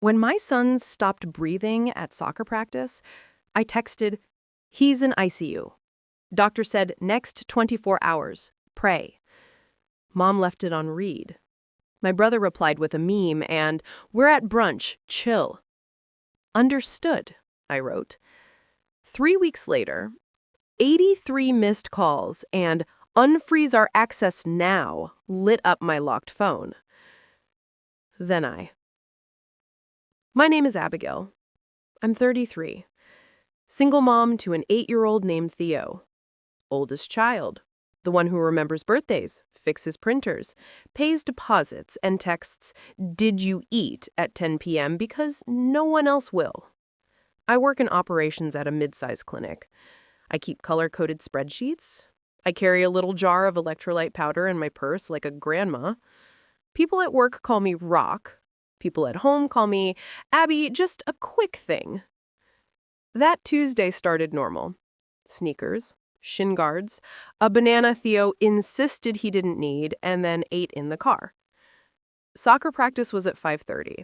When my sons stopped breathing at soccer practice, I texted, "He's in ICU." Doctor said, "Next 24 hours. Pray." Mom left it on read. My brother replied with a meme and, "We're at brunch. Chill." "Understood," I wrote. 3 weeks later, 83 missed calls and "Unfreeze our access now" lit up my locked phone. Then My name is Abigail. I'm 33. Single mom to an 8-year-old named Theo. Oldest child. The one who remembers birthdays, fixes printers, pays deposits, and texts, "Did you eat?" at 10 p.m. because no one else will. I work in operations at a mid-size clinic. I keep color-coded spreadsheets. I carry a little jar of electrolyte powder in my purse like a grandma. People at work call me Rock. People at home call me Abby, just a quick thing. That Tuesday started normal. Sneakers, shin guards, a banana Theo insisted he didn't need, and then ate in the car. Soccer practice was at 5:30.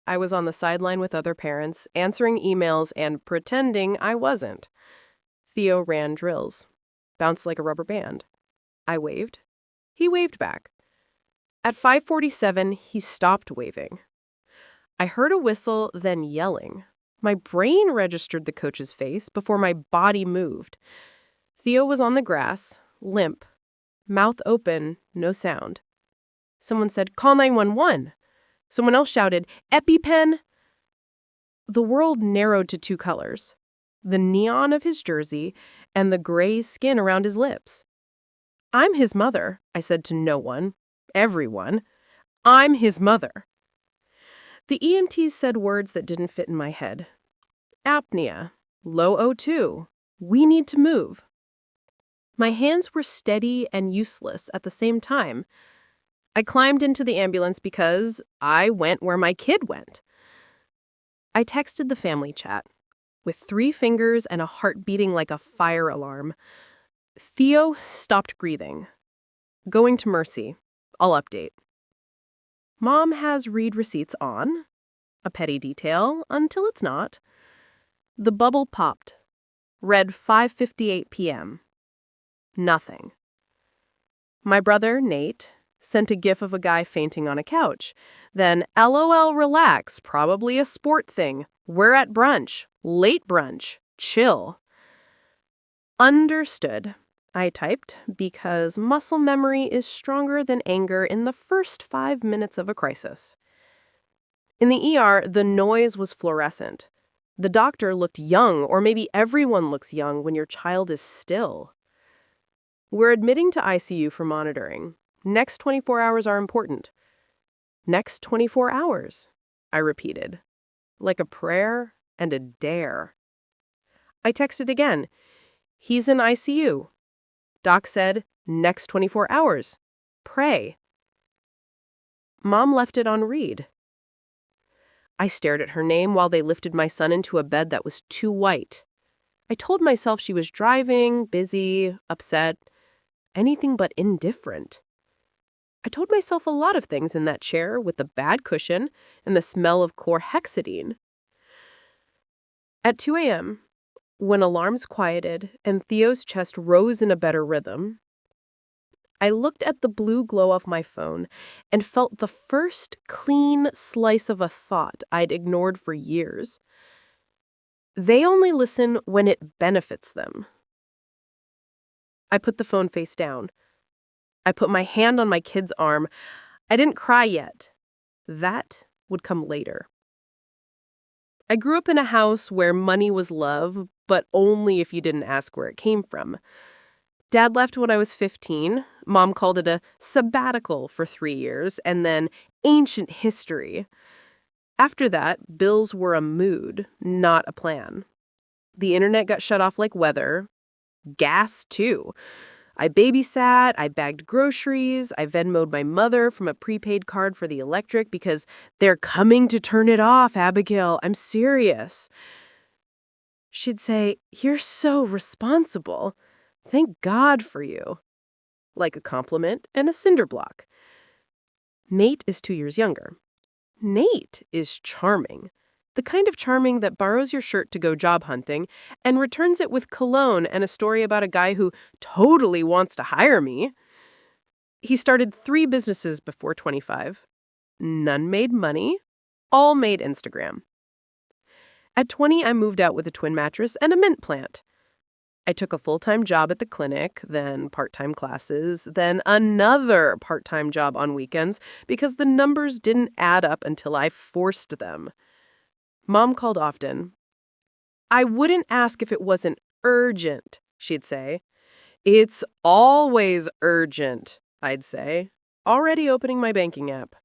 I was on the sideline with other parents, answering emails and pretending I wasn't. Theo ran drills, bounced like a rubber band. I waved. He waved back. At 5:47, he stopped waving. I heard a whistle, then yelling. My brain registered the coach's face before my body moved. Theo was on the grass, limp, mouth open, no sound. Someone said, "Call 911." Someone else shouted, "EpiPen!" The world narrowed to 2 colors, the neon of his jersey and the gray skin around his lips. "I'm his mother," I said to no one, everyone. "I'm his mother." The EMTs said words that didn't fit in my head. Apnea, low O2, we need to move. My hands were steady and useless at the same time. I climbed into the ambulance because I went where my kid went. I texted the family chat with 3 fingers and a heart beating like a fire alarm. Theo stopped breathing. Going to Mercy. I'll update. Mom has read receipts on. A petty detail until it's not. The bubble popped. Read 5:58 p.m. Nothing. My brother, Nate, sent a gif of a guy fainting on a couch. Then, LOL relax, probably a sport thing. We're at brunch. Late brunch. Chill. Understood, I typed, because muscle memory is stronger than anger in the first 5 minutes of a crisis. In the ER, the noise was fluorescent. The doctor looked young, or maybe everyone looks young when your child is still. We're admitting to ICU for monitoring. Next 24 hours are important. Next 24 hours, I repeated, like a prayer and a dare. I texted again. He's in ICU. Doc said, next 24 hours. Pray. Mom left it on read. I stared at her name while they lifted my son into a bed that was too white. I told myself she was driving, busy, upset, anything but indifferent. I told myself a lot of things in that chair with the bad cushion and the smell of chlorhexidine. At 2 a.m., when alarms quieted and Theo's chest rose in a better rhythm, I looked at the blue glow of my phone and felt the first clean slice of a thought I'd ignored for years. They only listen when it benefits them. I put the phone face down. I put my hand on my kid's arm. I didn't cry yet. That would come later. I grew up in a house where money was love, but only if you didn't ask where it came from. Dad left when I was 15. Mom called it a sabbatical for 3 years, and then ancient history. After that, bills were a mood, not a plan. The internet got shut off like weather. Gas, too. I babysat, I bagged groceries, I Venmo'd my mother from a prepaid card for the electric because they're coming to turn it off, Abigail. I'm serious. She'd say, "You're so responsible. Thank God for you." Like a compliment and a cinder block. Nate is 2 years younger. Nate is charming. The kind of charming that borrows your shirt to go job hunting and returns it with cologne and a story about a guy who totally wants to hire me. He started 3 businesses before 25. None made money. All made Instagram. At 20, I moved out with a twin mattress and a mint plant. I took a full-time job at the clinic, then part-time classes, then another part-time job on weekends because the numbers didn't add up until I forced them. Mom called often. I wouldn't ask if it wasn't urgent, she'd say. It's always urgent, I'd say, already opening my banking app.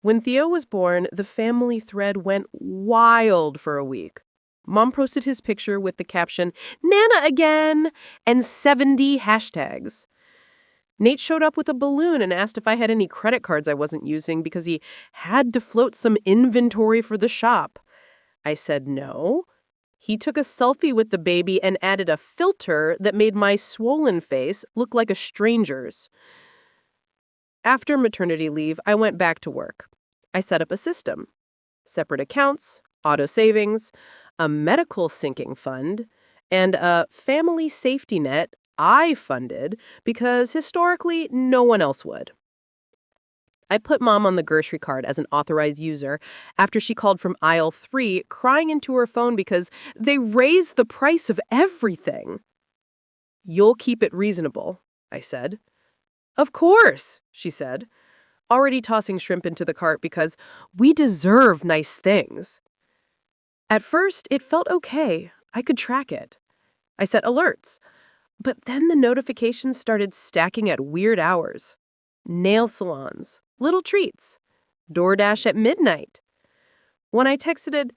When Theo was born, the family thread went wild for a week. Mom posted his picture with the caption, "Nana again," and 70 hashtags. Nate showed up with a balloon and asked if I had any credit cards I wasn't using because he had to float some inventory for the shop. I said no. He took a selfie with the baby and added a filter that made my swollen face look like a stranger's. After maternity leave, I went back to work. I set up a system. Separate accounts, auto savings, a medical sinking fund, and a family safety net I funded because historically no one else would. I put Mom on the grocery cart as an authorized user after she called from aisle 3 crying into her phone because they raised the price of everything. "You'll keep it reasonable," I said. "Of course," she said, already tossing shrimp into the cart because we deserve nice things. At first, it felt okay. I could track it. I set alerts. But then the notifications started stacking at weird hours. Nail salons, little treats, DoorDash at midnight. When I texted,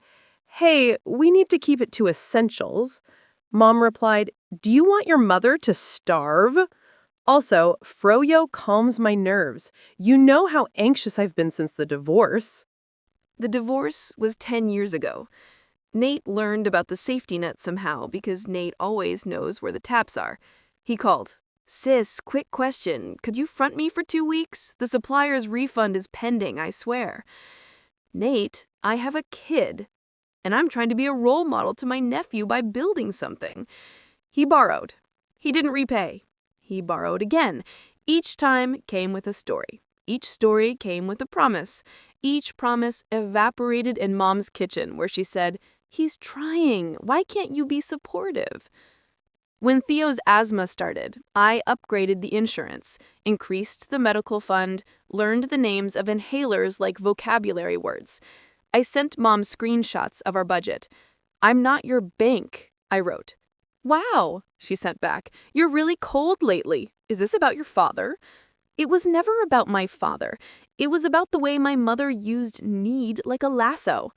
"Hey, we need to keep it to essentials," Mom replied, "Do you want your mother to starve? Also, Froyo calms my nerves. You know how anxious I've been since the divorce." The divorce was 10 years ago. Nate learned about the safety net somehow because Nate always knows where the taps are. He called. "Sis, quick question. Could you front me for 2 weeks? The supplier's refund is pending, I swear." "Nate, I have a kid, and I'm trying to be a role model to my nephew by building something." He borrowed. He didn't repay. He borrowed again. Each time came with a story. Each story came with a promise. Each promise evaporated in Mom's kitchen where she said, "He's trying. Why can't you be supportive?" When Theo's asthma started, I upgraded the insurance, increased the medical fund, learned the names of inhalers like vocabulary words. I sent Mom screenshots of our budget. "I'm not your bank," I wrote. "Wow," she sent back. "You're really cold lately. Is this about your father?" It was never about my father. It was about the way my mother used need like a lasso.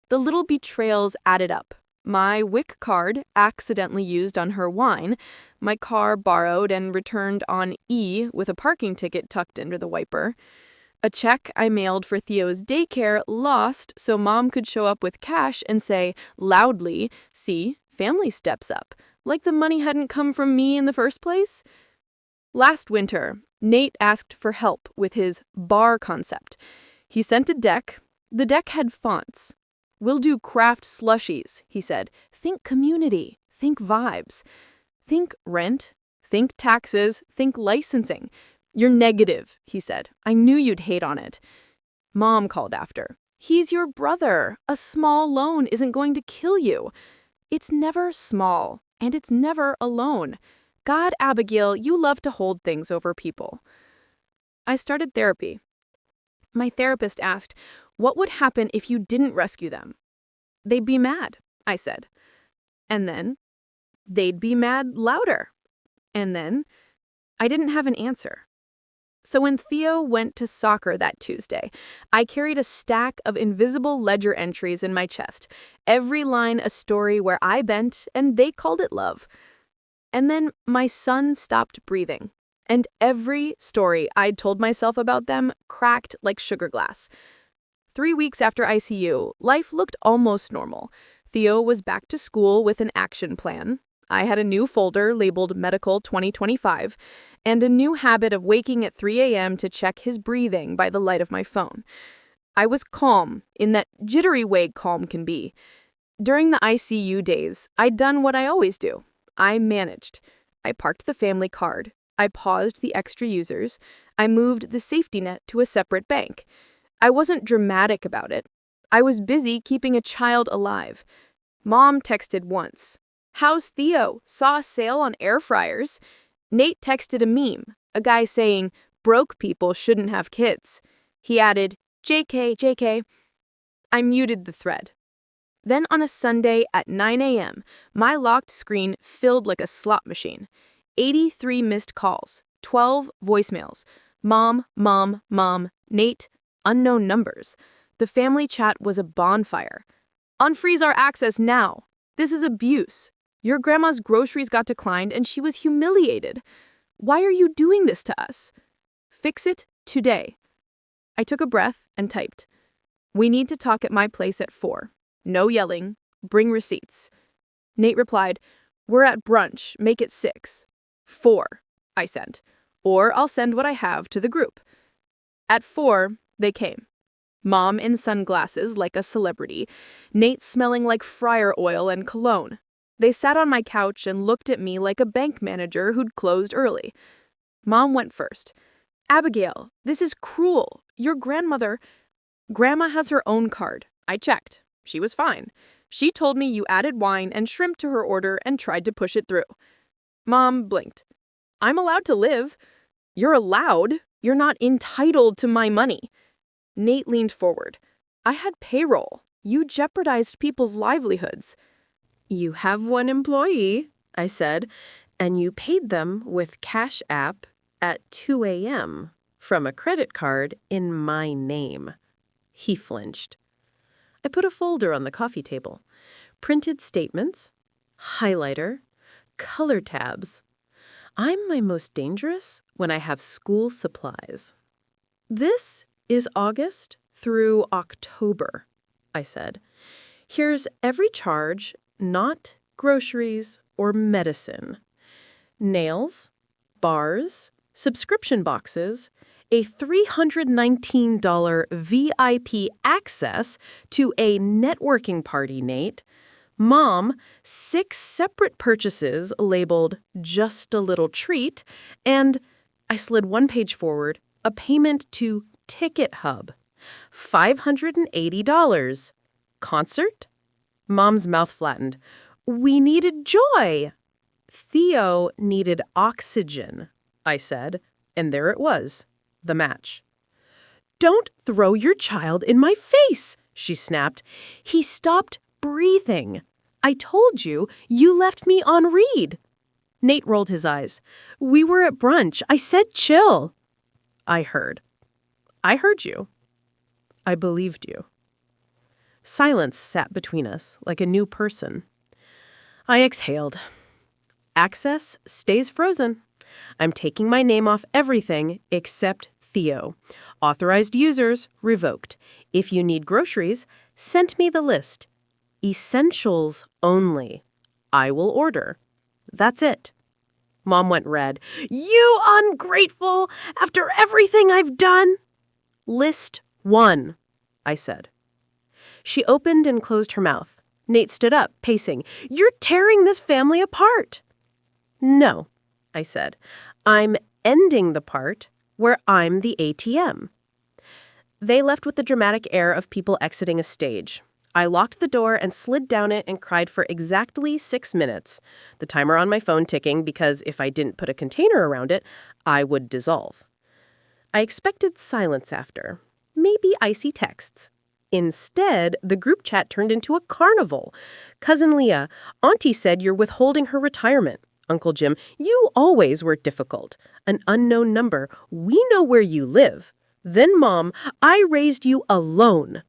The little betrayals added up. My WIC card accidentally used on her wine, my car borrowed and returned on E with a parking ticket tucked under the wiper, a check I mailed for Theo's daycare lost so Mom could show up with cash and say loudly, "See, family steps up," like the money hadn't come from me in the first place. Last winter, Nate asked for help with his bar concept. He sent a deck. The deck had fonts. "We'll do craft slushies," he said. "Think community. Think vibes. Think rent. Think taxes. Think licensing. You're negative," he said. "I knew you'd hate on it." Mom called after. "He's your brother. A small loan isn't going to kill you." It's never small, and it's never alone. God, Abigail, you love to hold things over people. I started therapy. My therapist asked, "What would happen if you didn't rescue them?" "They'd be mad," I said. And then, "They'd be mad louder." And then, I didn't have an answer. So when Theo went to soccer that Tuesday, I carried a stack of invisible ledger entries in my chest, every line a story where I bent and they called it love. And then my son stopped breathing, and every story I'd told myself about them cracked like sugar glass. 3 weeks after ICU, life looked almost normal. Theo was back to school with an action plan. I had a new folder labeled Medical 2025, and a new habit of waking at 3 a.m. to check his breathing by the light of my phone. I was calm, in that jittery way calm can be. During the ICU days, I'd done what I always do. I managed. I parked the family card. I paused the extra users. I moved the safety net to a separate bank. I wasn't dramatic about it. I was busy keeping a child alive. Mom texted once. "How's Theo? Saw a sale on air fryers." Nate texted a meme, a guy saying, "Broke people shouldn't have kids." He added, "JK, JK." I muted the thread. Then on a Sunday at 9 a.m., my locked screen filled like a slot machine. 83 missed calls, 12 voicemails. Mom, mom, mom, Nate, unknown numbers. The family chat was a bonfire. "Unfreeze our access now. This is abuse. Your grandma's groceries got declined and she was humiliated. Why are you doing this to us? Fix it today." I took a breath and typed, "We need to talk at my place at 4. No yelling. Bring receipts." Nate replied, "We're at brunch. Make it 6. 4, I sent. "Or I'll send what I have to the group." At 4, they came. Mom in sunglasses like a celebrity. Nate smelling like fryer oil and cologne. They sat on my couch and looked at me like a bank manager who'd closed early. Mom went first. "Abigail, this is cruel. Your grandmother—" "Grandma has her own card. I checked. She was fine. She told me you added wine and shrimp to her order and tried to push it through." Mom blinked. "I'm allowed to live." "You're allowed. You're not entitled to my money." Nate leaned forward. "I had payroll. You jeopardized people's livelihoods." "You have one employee," I said, "and you paid them with Cash App at 2 a.m. from a credit card in my name." He flinched. I put a folder on the coffee table. Printed statements, highlighter, color tabs. I'm my most dangerous when I have school supplies. "This is August through October," I said. "Here's every charge, not groceries or medicine. Nails, bars, subscription boxes, a $319 VIP access to a networking party, Nate. Mom, 6 separate purchases labeled just a little treat, and," I slid one page forward, "a payment to Ticket Hub. $580. Concert?" Mom's mouth flattened. "We needed joy." "Theo needed oxygen," I said, and there it was, the match. "Don't throw your child in my face," she snapped. "He stopped breathing. I told you, you left me on read." Nate rolled his eyes. "We were at brunch. I said chill." I heard you. I believed you. Silence sat between us like a new person. I exhaled. Access stays frozen. I'm taking my name off everything except Theo. Authorized users revoked. If you need groceries, send me the list. Essentials only. I will order. That's it. Mom went red. "You ungrateful! After everything I've done!" "List 1, I said. She opened and closed her mouth. Nate stood up, pacing. "You're tearing this family apart." "No," I said. "I'm ending the part where I'm the ATM." They left with the dramatic air of people exiting a stage. I locked the door and slid down it and cried for exactly 6 minutes, the timer on my phone ticking because if I didn't put a container around it, I would dissolve. I expected silence after, maybe icy texts. Instead, the group chat turned into a carnival. "Cousin Leah, Auntie said you're withholding her retirement. Uncle Jim, you always were difficult. An unknown number, we know where you live. Then Mom, I raised you alone."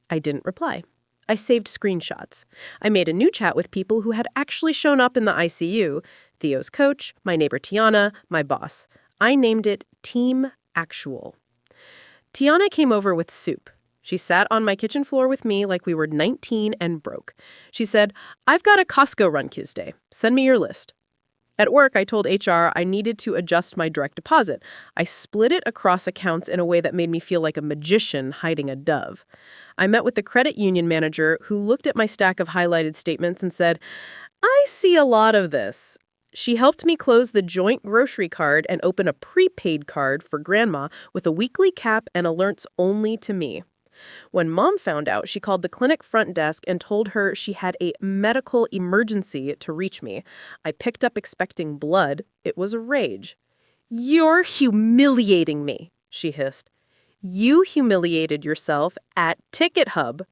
I didn't reply. I saved screenshots. I made a new chat with people who had actually shown up in the ICU. Theo's coach, my neighbor Tiana, my boss. I named it Team Actual. Tiana came over with soup. She sat on my kitchen floor with me like we were 19 and broke. She said, "I've got a Costco run Tuesday. Send me your list." At work, I told HR I needed to adjust my direct deposit. I split it across accounts in a way that made me feel like a magician hiding a dove. I met with the credit union manager who looked at my stack of highlighted statements and said, "I see a lot of this." She helped me close the joint grocery card and open a prepaid card for Grandma with a weekly cap and alerts only to me. When Mom found out, she called the clinic front desk and told her she had a medical emergency to reach me. I picked up expecting blood. It was a rage. "You're humiliating me," she hissed. "You humiliated yourself at Ticket Hub.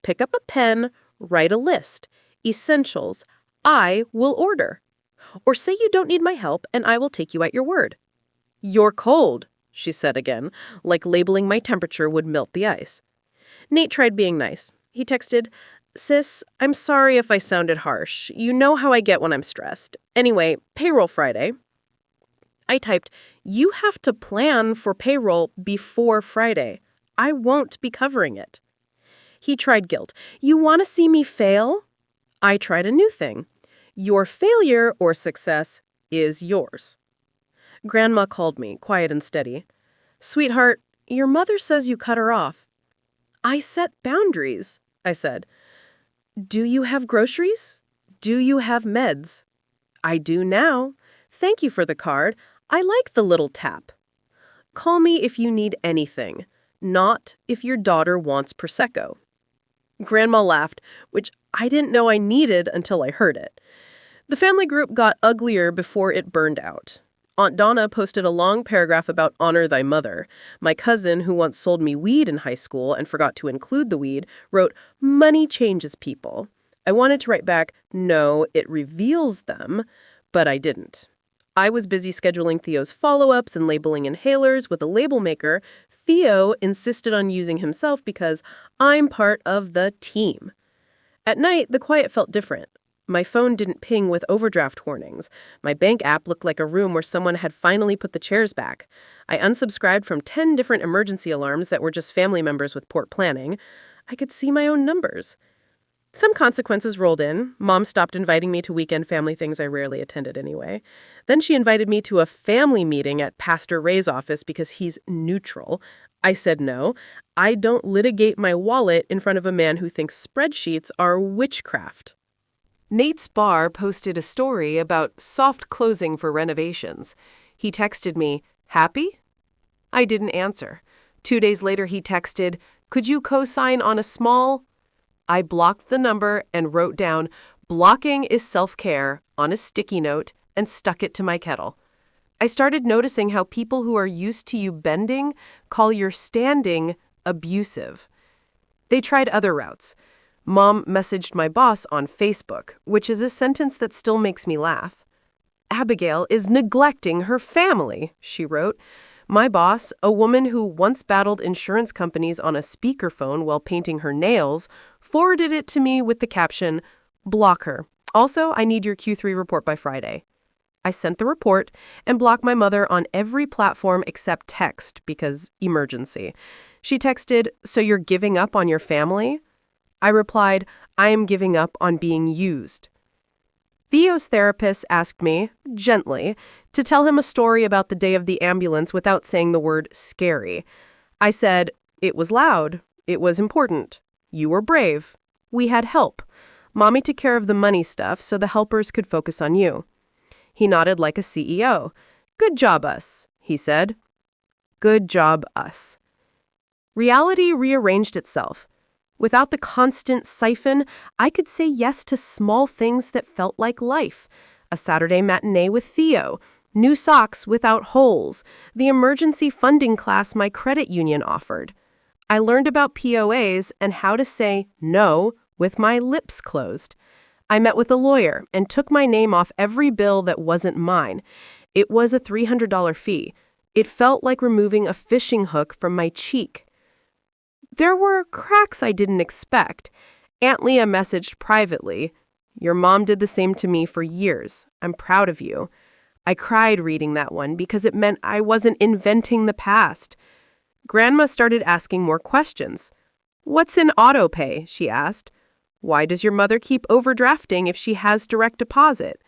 Pick up a pen, write a list. Essentials. I will order. Or say you don't need my help and I will take you at your word." "You're cold," she said again, like labeling my temperature would melt the ice. Nate tried being nice. He texted, "Sis, I'm sorry if I sounded harsh. You know how I get when I'm stressed. Anyway, payroll Friday." I typed, "You have to plan for payroll before Friday. I won't be covering it." He tried guilt. "You want to see me fail?" I tried a new thing. "Your failure or success is yours." Grandma called me, quiet and steady. "Sweetheart, your mother says you cut her off." "I set boundaries," I said. "Do you have groceries? Do you have meds?" "I do now. Thank you for the card. I like the little tap." "Call me if you need anything, not if your daughter wants Prosecco." Grandma laughed, which I didn't know I needed until I heard it. The family group got uglier before it burned out. Aunt Donna posted a long paragraph about honor thy mother. My cousin, who once sold me weed in high school and forgot to include the weed, wrote, "Money changes people." I wanted to write back, "No, it reveals them," but I didn't. I was busy scheduling Theo's follow-ups and labeling inhalers with a label maker. Theo insisted on using himself because I'm part of the team. At night, the quiet felt different. My phone didn't ping with overdraft warnings. My bank app looked like a room where someone had finally put the chairs back. I unsubscribed from 10 different emergency alarms that were just family members with poor planning. I could see my own numbers. Some consequences rolled in. Mom stopped inviting me to weekend family things I rarely attended anyway. Then she invited me to a family meeting at Pastor Ray's office because he's neutral. I said no. I don't litigate my wallet in front of a man who thinks spreadsheets are witchcraft. Nate's bar posted a story about soft closing for renovations. He texted me, "Happy?" I didn't answer. 2 days later, he texted, "Could you co-sign on a small?" I blocked the number and wrote down, "Blocking is self-care," on a sticky note and stuck it to my kettle. I started noticing how people who are used to you bending call your standing abusive. They tried other routes. Mom messaged my boss on Facebook, which is a sentence that still makes me laugh. "Abigail is neglecting her family," she wrote. My boss, a woman who once battled insurance companies on a speakerphone while painting her nails, forwarded it to me with the caption, "Block her. Also, I need your Q3 report by Friday." I sent the report and blocked my mother on every platform except text because emergency. She texted, "So you're giving up on your family?" I replied, "I am giving up on being used." Theo's therapist asked me, gently, to tell him a story about the day of the ambulance without saying the word scary. I said, "It was loud. It was important. You were brave. We had help. Mommy took care of the money stuff so the helpers could focus on you." He nodded like a CEO. "Good job, us," he said. Good job, us. Reality rearranged itself. Without the constant siphon, I could say yes to small things that felt like life. A Saturday matinee with Theo, new socks without holes, the emergency funding class my credit union offered. I learned about POAs and how to say no with my lips closed. I met with a lawyer and took my name off every bill that wasn't mine. It was a $300 fee. It felt like removing a fishing hook from my cheek. There were cracks I didn't expect. Aunt Leah messaged privately, "Your mom did the same to me for years. I'm proud of you." I cried reading that one because it meant I wasn't inventing the past. Grandma started asking more questions. "What's in autopay?" she asked. "Why does your mother keep overdrafting if she has direct deposit?"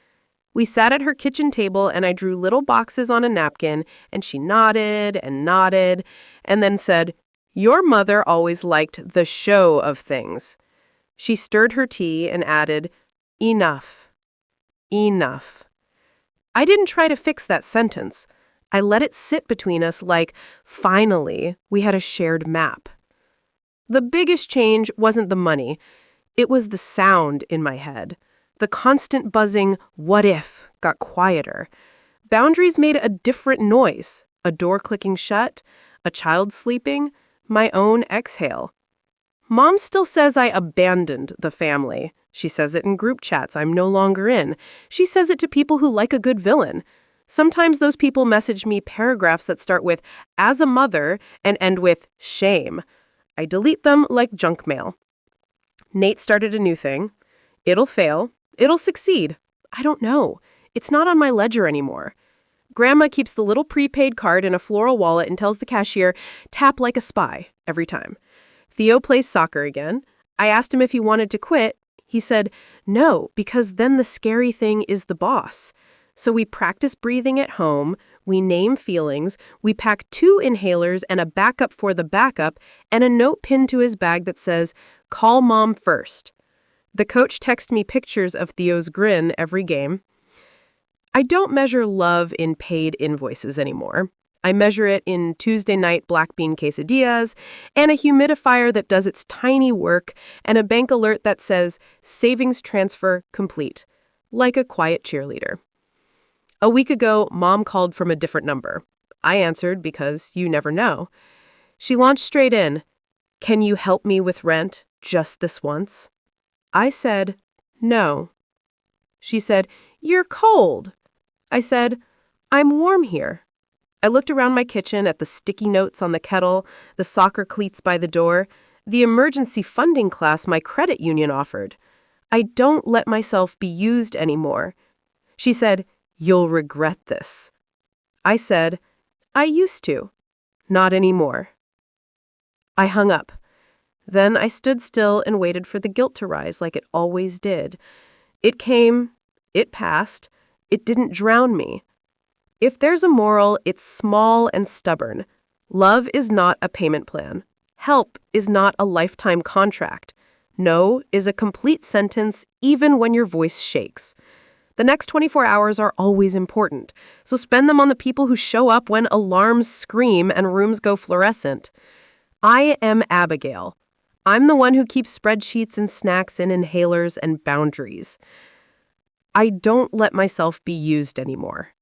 We sat at her kitchen table and I drew little boxes on a napkin, and she nodded and then said, "Your mother always liked the show of things." She stirred her tea and added, "Enough. Enough." I didn't try to fix that sentence. I let it sit between us like, finally, we had a shared map. The biggest change wasn't the money. It was the sound in my head. The constant buzzing, "what if," got quieter. Boundaries made a different noise. A door clicking shut, a child sleeping, my own exhale. Mom still says I abandoned the family. She says it in group chats I'm no longer in. She says it to people who like a good villain. Sometimes those people message me paragraphs that start with "as a mother" and end with "shame." I delete them like junk mail. Nate started a new thing. It'll fail. It'll succeed. I don't know. It's not on my ledger anymore. Grandma keeps the little prepaid card in a floral wallet and tells the cashier, "tap like a spy," every time. Theo plays soccer again. I asked him if he wanted to quit. He said, "No, because then the scary thing is the boss." So we practice breathing at home, we name feelings, we pack 2 inhalers and a backup for the backup, and a note pinned to his bag that says, "Call mom first." The coach texts me pictures of Theo's grin every game. I don't measure love in paid invoices anymore. I measure it in Tuesday night black bean quesadillas, and a humidifier that does its tiny work, and a bank alert that says, "savings transfer complete," like a quiet cheerleader. A week ago, Mom called from a different number. I answered because you never know. She launched straight in, "Can you help me with rent just this once?" I said, "No." She said, "You're cold." I said, "I'm warm here." I looked around my kitchen at the sticky notes on the kettle, the soccer cleats by the door, the emergency funding class my credit union offered. I don't let myself be used anymore. She said, "You'll regret this." I said, "I used to. Not anymore." I hung up. Then I stood still and waited for the guilt to rise like it always did. It came. It passed. It didn't drown me. If there's a moral, it's small and stubborn. Love is not a payment plan. Help is not a lifetime contract. No is a complete sentence even when your voice shakes. The next 24 hours are always important, so spend them on the people who show up when alarms scream and rooms go fluorescent. I am Abigail. I'm the one who keeps spreadsheets and snacks and inhalers and boundaries. I don't let myself be used anymore.